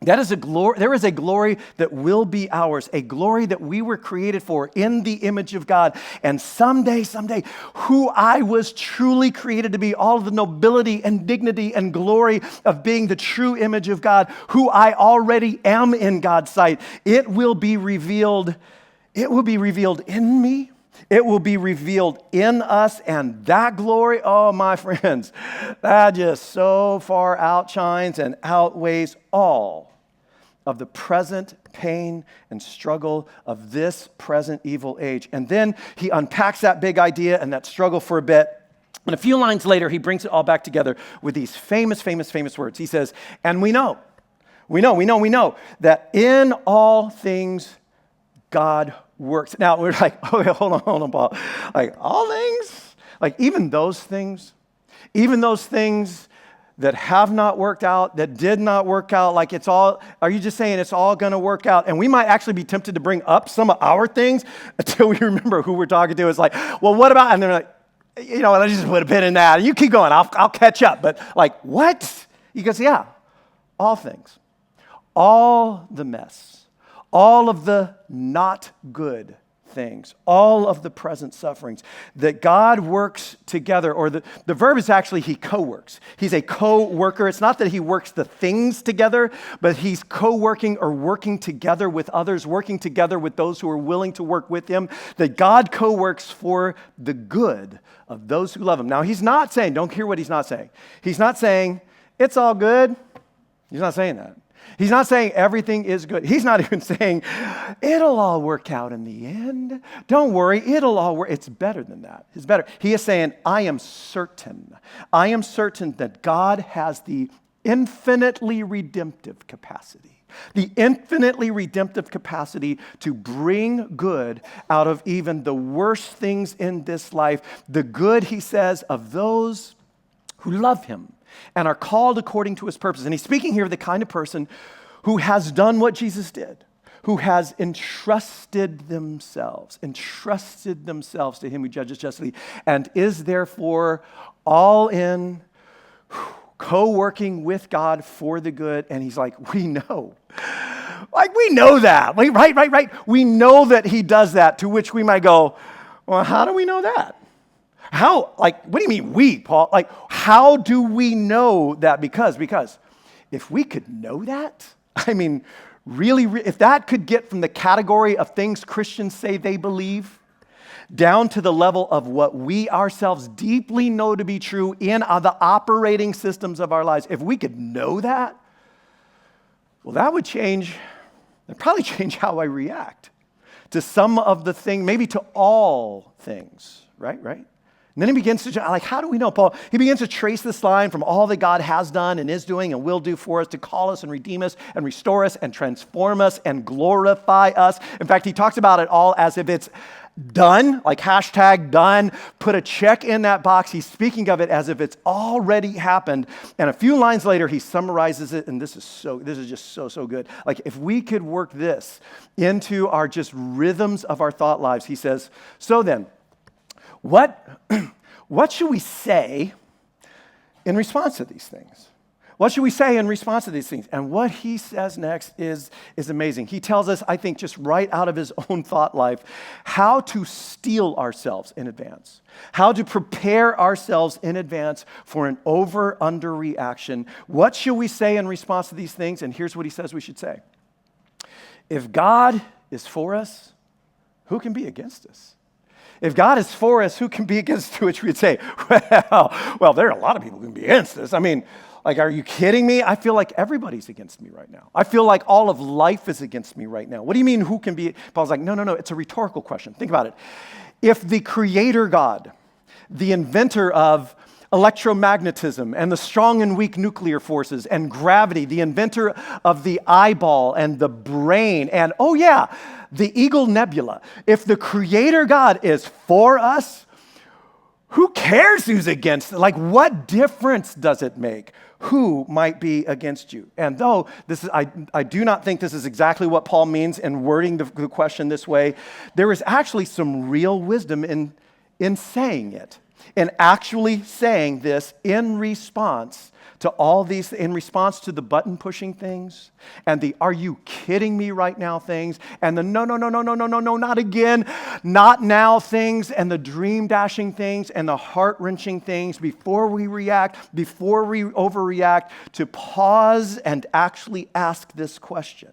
There is a glory that will be ours, a glory that we were created for in the image of God. And someday, who I was truly created to be, all of the nobility and dignity and glory of being the true image of God, who I already am in God's sight, it will be revealed. It will be revealed in me. It will be revealed in us, and that glory, oh, my friends, that just so far outshines and outweighs all of the present pain and struggle of this present evil age. And then he unpacks that big idea and that struggle for a bit. And a few lines later, he brings it all back together with these famous words. He says, and we know that in all things God works. Now, we're like, okay, hold on, Paul. Like, all things? Like, even those things that have not worked out, that did not work out, like it's all, are you just saying it's all going to work out? And we might actually be tempted to bring up some of our things until we remember who we're talking to. It's like, well, what about, and they're like, let's just put a pin in that. You keep going, I'll catch up. But like, what? He goes, yeah, all things, all the mess, all of the not good things, all of the present sufferings, that God works together, or the verb is actually he co-works. He's a co-worker. It's not that he works the things together, but he's co-working or working together with others, working together with those who are willing to work with him, that God co-works for the good of those who love him. Now, he's not saying, don't hear what he's not saying. He's not saying, it's all good. He's not saying that. He's not saying everything is good. He's not even saying, it'll all work out in the end. Don't worry, it'll all work. It's better than that. It's better. He is saying, I am certain that God has the infinitely redemptive capacity. The infinitely redemptive capacity to bring good out of even the worst things in this life. The good, he says, of those who love him and are called according to his purpose. And he's speaking here of the kind of person who has done what Jesus did, who has entrusted themselves to him who judges justly, and is therefore all in, co-working with God for the good. And he's like, we know. Like, we know that. Right. We know that he does that, to which we might go, well, how do we know that? How, like, what do you mean we, Paul? Like, how do we know that? Because if we could know that, I mean, really, if that could get from the category of things Christians say they believe down to the level of what we ourselves deeply know to be true in the operating systems of our lives, if we could know that, well, that'd probably change how I react to some of the things, maybe to all things, right? And then he begins to, like, how do we know, Paul? He begins to trace this line from all that God has done and is doing and will do for us to call us and redeem us and restore us and transform us and glorify us. In fact, he talks about it all as if it's done, like hashtag done. Put a check in that box. He's speaking of it as if it's already happened. And a few lines later, he summarizes it, and this is just so good. Like, if we could work this into our just rhythms of our thought lives, he says, so then, what should we say in response to these things? What should we say in response to these things? And what he says next is amazing. He tells us, I think, just right out of his own thought life, how to steel ourselves in advance, how to prepare ourselves in advance for an over-under reaction. What should we say in response to these things? And here's what he says we should say. If God is for us, who can be against us? If God is for us, who can be against us? Which we'd say, well, there are a lot of people who can be against us. I mean, like, are you kidding me? I feel like everybody's against me right now. I feel like all of life is against me right now. What do you mean, who can be? Paul's like, no, it's a rhetorical question. Think about it. If the creator God, the inventor of electromagnetism and the strong and weak nuclear forces and gravity, the inventor of the eyeball and the brain, and the Eagle Nebula. If the creator God is for us, who cares who's against it? Like, what difference does it make? Who might be against you? And though this is, I do not think this is exactly what Paul means in wording the question this way, there is actually some real wisdom in saying it, in actually saying this in response to all these, in response to the button-pushing things and the "are you kidding me right now" things and the no, not again, not now things and the dream-dashing things and the heart-wrenching things before we react, before we overreact, to pause and actually ask this question.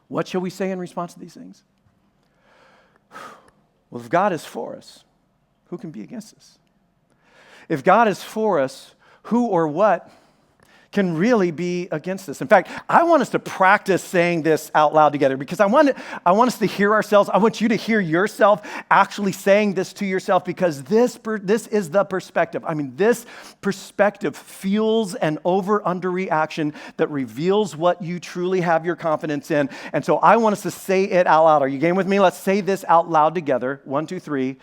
What shall we say in response to these things? Well, if God is for us, who can be against us? If God is for us, who or what can really be against us? In fact, I want us to practice saying this out loud together because I want us to hear ourselves. I want you to hear yourself actually saying this to yourself because this is the perspective. I mean, this perspective fuels an over-under reaction that reveals what you truly have your confidence in. And so I want us to say it out loud. Are you game with me? Let's say this out loud together. 1, 2, 3.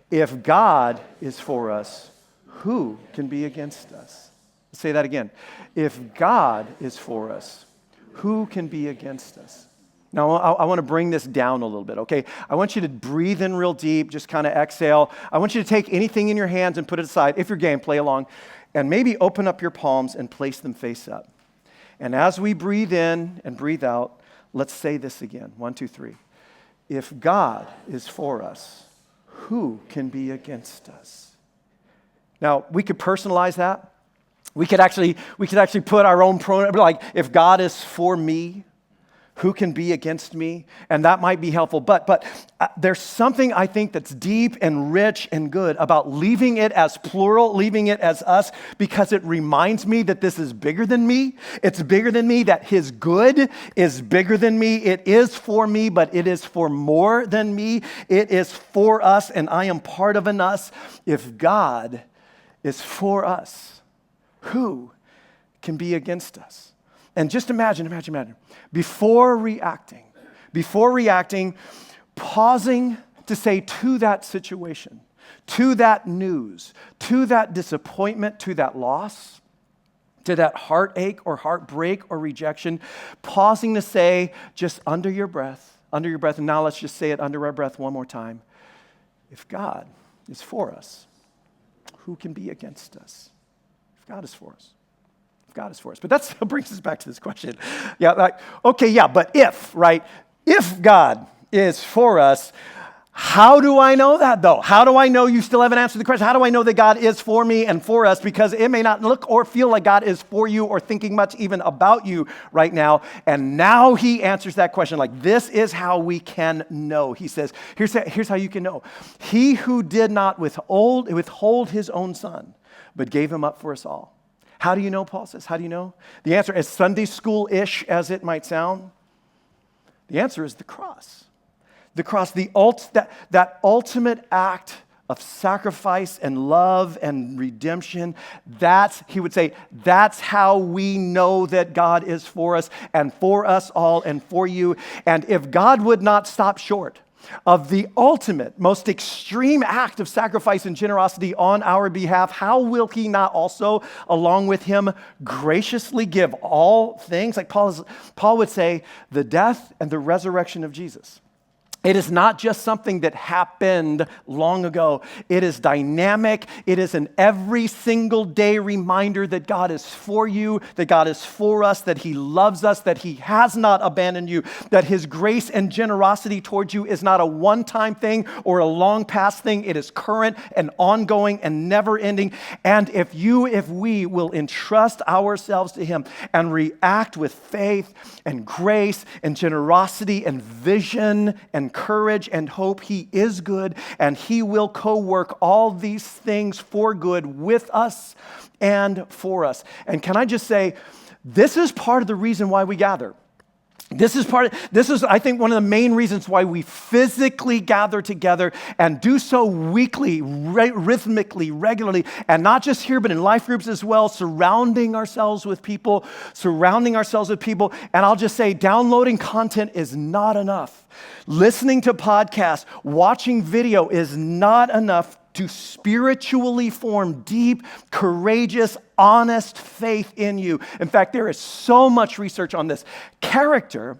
If God is for us, who can be against us? Let's say that again. If God is for us, who can be against us? Now, I want to bring this down a little bit, okay? I want you to breathe in real deep, just kind of exhale. I want you to take anything in your hands and put it aside. If you're game, play along. And maybe open up your palms and place them face up. And as we breathe in and breathe out, let's say this again. 1, 2, 3. If God is for us, who can be against us? Now, we could personalize that. We could actually put our own pronoun, like, if God is for me, who can be against me? And that might be helpful. But there's something I think that's deep and rich and good about leaving it as plural, leaving it as us, because it reminds me that this is bigger than me. It's bigger than me, that his good is bigger than me. It is for me, but it is for more than me. It is for us, and I am part of an us. If God is for us, who can be against us? And just imagine, before reacting, pausing to say to that situation, to that news, to that disappointment, to that loss, to that heartache or heartbreak or rejection, pausing to say just under your breath, and now let's just say it under our breath one more time. If God is for us, who can be against us? If God is for us. If God is for us. But that still brings us back to this question. But if God is for us, how do I know that though? How do I know you still haven't answered the question? How do I know that God is for me and for us? Because it may not look or feel like God is for you or thinking much even about you right now. And now he answers that question like, this is how we can know. He says, here's how you can know. He who did not withhold his own son, but gave him up for us all. How do you know, Paul says? How do you know? The answer, as Sunday school-ish as it might sound, the answer is the cross. The cross, that ultimate act of sacrifice and love and redemption. He would say, that's how we know that God is for us and for us all and for you. And if God would not stop short of the ultimate, most extreme act of sacrifice and generosity on our behalf, how will he not also, along with him, graciously give all things? Like Paul would say, the death and the resurrection of Jesus. It is not just something that happened long ago. It is dynamic. It is an every single day reminder that God is for you, that God is for us, that he loves us, that he has not abandoned you, that his grace and generosity towards you is not a one-time thing or a long past thing. It is current and ongoing and never ending. And if we will entrust ourselves to him and react with faith and grace and generosity and vision and courage and hope, he is good, and he will co-work all these things for good with us and for us. And can I just say, this is part of the reason why we gather. This is, I think, one of the main reasons why we physically gather together and do so weekly, rhythmically, regularly, and not just here, but in life groups as well, surrounding ourselves with people. And I'll just say, downloading content is not enough. Listening to podcasts, watching video is not enough to spiritually form deep, courageous, honest faith in you. In fact, there is so much research on this. Character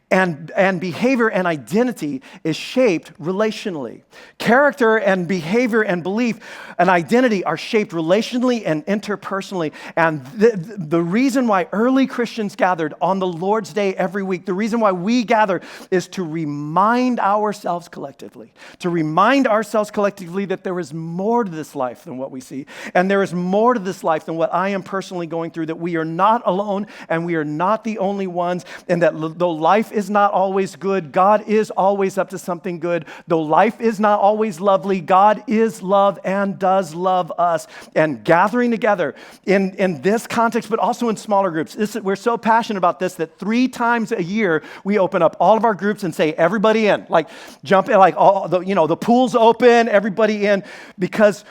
and behavior and identity is shaped relationally. Character and behavior and belief and identity are shaped relationally and interpersonally. And the reason why early Christians gathered on the Lord's Day every week, the reason why we gather is to remind ourselves collectively that there is more to this life than what we see. And there is more to this life than what I am personally going through, that we are not alone and we are not the only ones, and that though life is not always good, God is always up to something good. Though life is not always lovely, God is love and does love us. And gathering together in this context, but also in smaller groups, we're so passionate about this that 3 times a year we open up all of our groups and say, everybody in, like jump in, like the pool's open, everybody in, because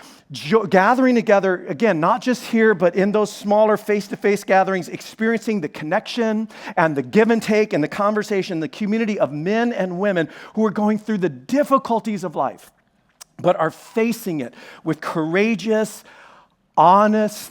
gathering together, again, not just here, but in those smaller face-to-face gatherings, experiencing the connection and the give and take and the conversation, the community of men and women who are going through the difficulties of life, but are facing it with courageous, honest,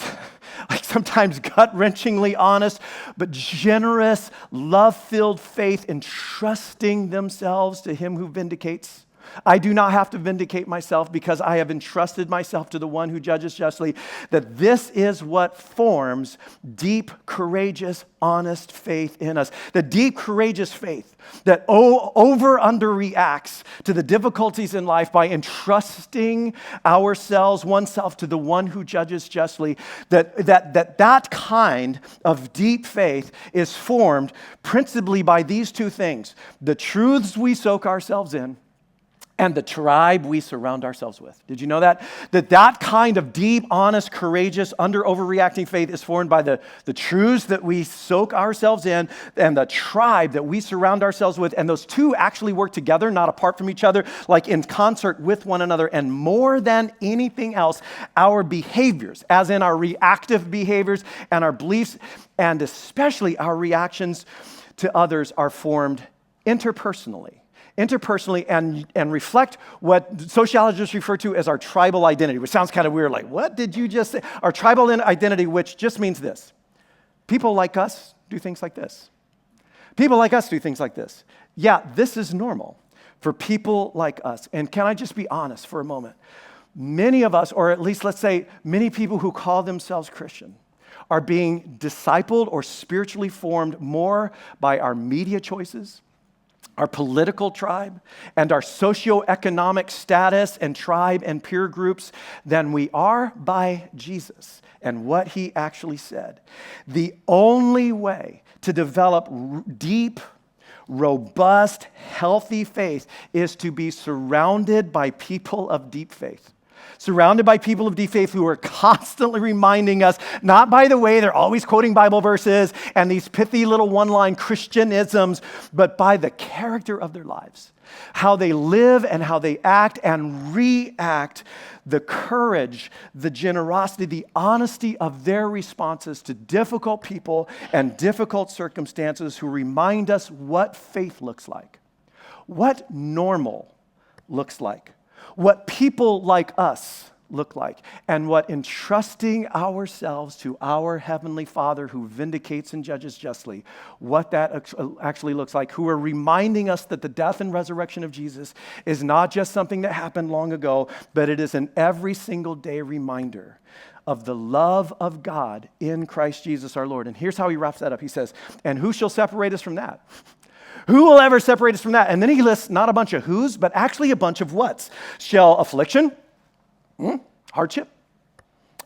like sometimes gut-wrenchingly honest, but generous, love-filled faith in trusting themselves to him who vindicates. I do not have to vindicate myself because I have entrusted myself to the one who judges justly, that this is what forms deep, courageous, honest faith in us. The deep, courageous faith that over-underreacts to the difficulties in life by entrusting oneself to the one who judges justly, that kind of deep faith is formed principally by these 2 things: the truths we soak ourselves in, and the tribe we surround ourselves with. Did you know that? That kind of deep, honest, courageous, overreacting faith is formed by the truths that we soak ourselves in and the tribe that we surround ourselves with. And those 2 actually work together, not apart from each other, like in concert with one another. And more than anything else, our behaviors, as in our reactive behaviors and our beliefs, and especially our reactions to others, are formed interpersonally and reflect what sociologists refer to as our tribal identity, which sounds kind of weird, like, what did you just say? Our tribal identity, which just means this: people like us do things like this. People like us do things like this. Yeah, this is normal for people like us. And can I just be honest for a moment? Many of us, or at least let's say many people who call themselves Christian, are being discipled or spiritually formed more by our media choices, our political tribe, and our socioeconomic status and tribe and peer groups than we are by Jesus and what he actually said. The only way to develop deep, robust, healthy faith is to be surrounded by people of deep faith. surrounded by people of deep faith who are constantly reminding us, not by the way they're always quoting Bible verses and these pithy little one-line Christianisms, but by the character of their lives, how they live and how they act and react, the courage, the generosity, the honesty of their responses to difficult people and difficult circumstances, who remind us what faith looks like, what normal looks like, what people like us look like, and what entrusting ourselves to our Heavenly Father who vindicates and judges justly, what that actually looks like, who are reminding us that the death and resurrection of Jesus is not just something that happened long ago, but it is an every single day reminder of the love of God in Christ Jesus our Lord. And here's how he wraps that up. He says, and who shall separate us from that? Who will ever separate us from that? And then he lists not a bunch of who's, but actually a bunch of what's. Shall affliction, hardship,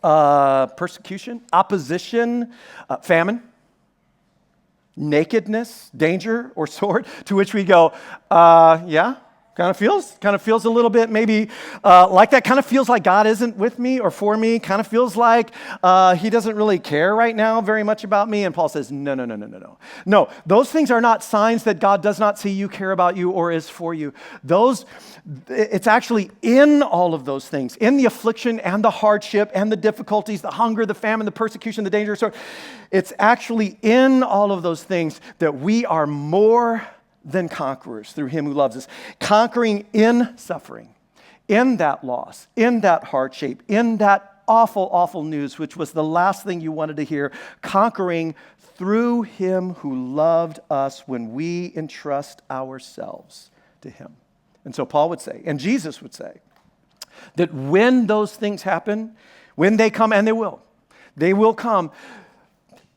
persecution, opposition, famine, nakedness, danger, or sword, to which we go, yeah, kind of feels a little bit maybe like that, kind of feels like God isn't with me or for me, kind of feels like he doesn't really care right now very much about me. And Paul says, no. No, those things are not signs that God does not see you, care about you, or is for you. It's actually in all of those things, in the affliction and the hardship and the difficulties, the hunger, the famine, the persecution, the danger, so it's actually in all of those things that we are more than conquerors through him who loves us. Conquering in suffering, in that loss, in that hardship, in that awful, awful news, which was the last thing you wanted to hear. Conquering through him who loved us when we entrust ourselves to him. And so Paul would say, and Jesus would say, that when those things happen, when they come, and they will come,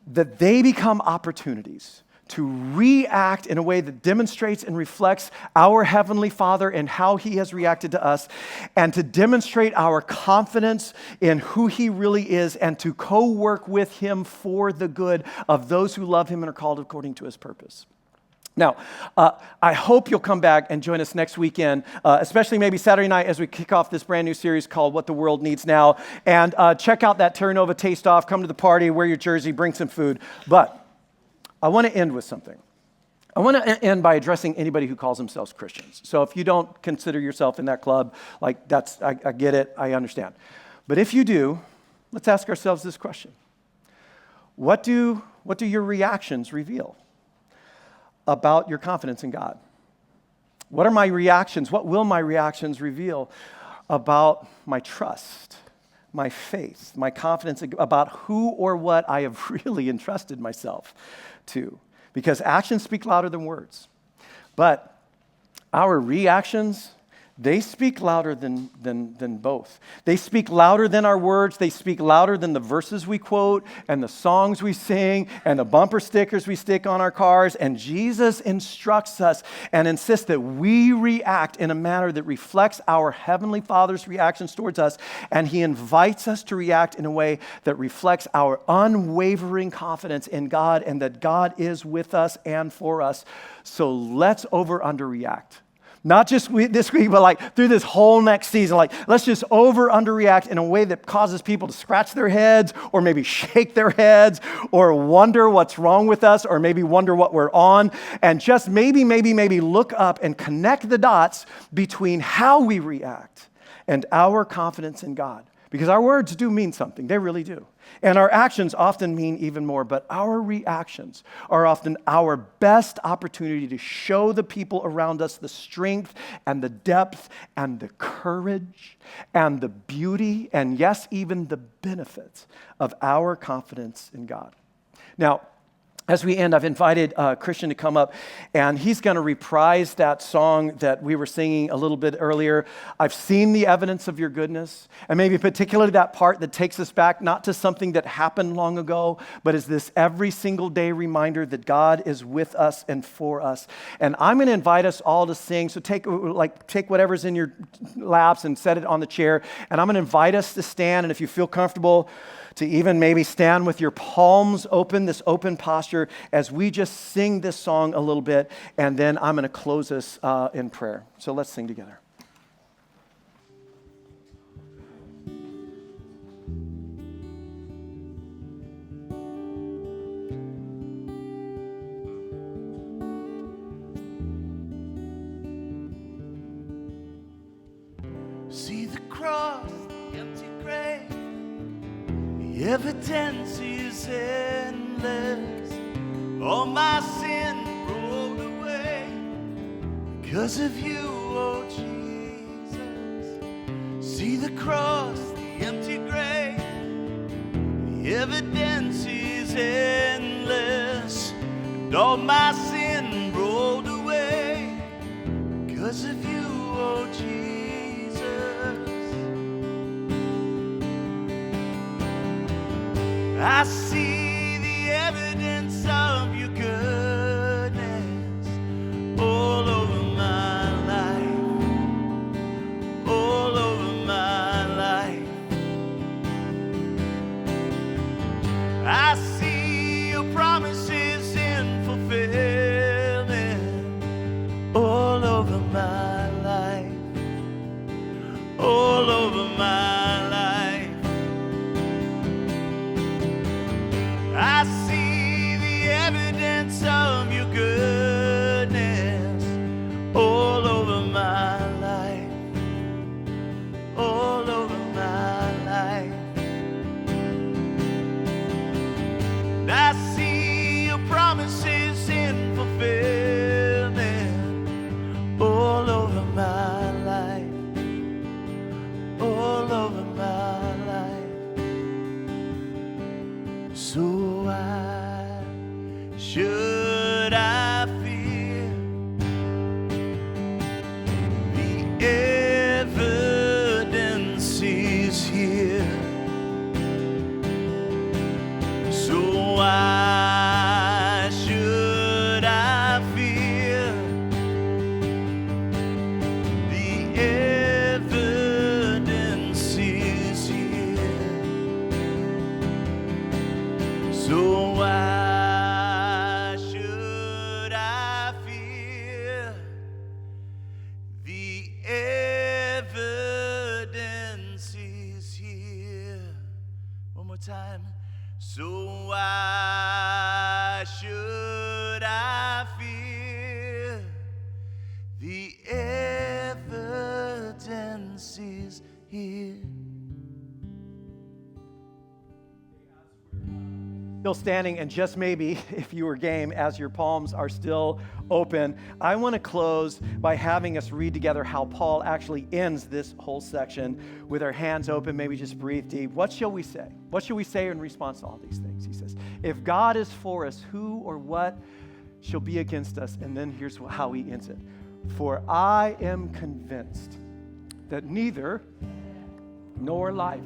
that they become opportunities to react in a way that demonstrates and reflects our Heavenly Father and how he has reacted to us, and to demonstrate our confidence in who he really is, and to co-work with him for the good of those who love him and are called according to his purpose. Now, I hope you'll come back and join us next weekend, especially maybe Saturday night as we kick off this brand new series called What the World Needs Now. And check out that Terra Nova Taste Off, come to the party, wear your jersey, bring some food. But I want to end with something. I want to end by addressing anybody who calls themselves Christians. So if you don't consider yourself in that club, like I get it, I understand. But if you do, let's ask ourselves this question. What do your reactions reveal about your confidence in God? What are my reactions? What will my reactions reveal about my trust, my faith, my confidence, about who or what I have really entrusted myself to? Because actions speak louder than words. But our reactions, they speak louder than both. They speak louder than our words. They speak louder than the verses we quote and the songs we sing and the bumper stickers we stick on our cars. And Jesus instructs us and insists that we react in a manner that reflects our Heavenly Father's reactions towards us. And he invites us to react in a way that reflects our unwavering confidence in God and that God is with us and for us. So let's over-underreact. Not just this week, but like through this whole next season. Like, let's just over-underreact in a way that causes people to scratch their heads or maybe shake their heads or wonder what's wrong with us or maybe wonder what we're on. And just maybe look up and connect the dots between how we react and our confidence in God. Because our words do mean something. They really do. And our actions often mean even more, but our reactions are often our best opportunity to show the people around us the strength and the depth and the courage and the beauty and, yes, even the benefits of our confidence in God. Now, as we end, I've invited Christian to come up, and he's going to reprise that song that we were singing a little bit earlier. I've seen the evidence of your goodness, and maybe particularly that part that takes us back not to something that happened long ago, but is this every single day reminder that God is with us and for us. And I'm going to invite us all to sing. So take whatever's in your laps and set it on the chair, and I'm going to invite us to stand. And if you feel comfortable, to even maybe stand with your palms open, this open posture, as we just sing this song a little bit, and then I'm going to close us in prayer. So let's sing together. The evidence is endless. All my sin rolled away because of you, oh Jesus. See the cross, the empty grave. The evidence is endless. And all my sin rolled away because of you, oh Jesus. I see the evidence of your goodness all over my life, all over my life. I see your promises in fulfillment all over my life, all over my life. I see the evidence of your goodness all over my life, all over my life. And I see your promises in fulfillment all over my life, all over my life. So why should I fear? The evidence is here. So why should I fear? The evidence is here. So why should I fear? The evidence is here. One more time. So why should I fear? The evidence is here. Still standing, and just maybe, if you were game, as your palms are still open, I want to close by having us read together how Paul actually ends this whole section with our hands open, maybe just breathe deep. What shall we say? What shall we say in response to all these things? He says, if God is for us, who or what shall be against us? And then here's how he ends it. For I am convinced that neither nor life,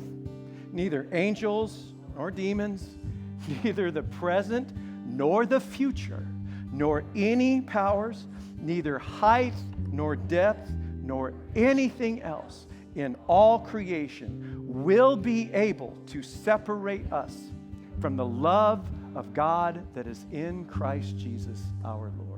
neither angels nor demons, neither the present nor the future, nor any powers, neither height nor depth, nor anything else in all creation will be able to separate us from the love of God that is in Christ Jesus our Lord.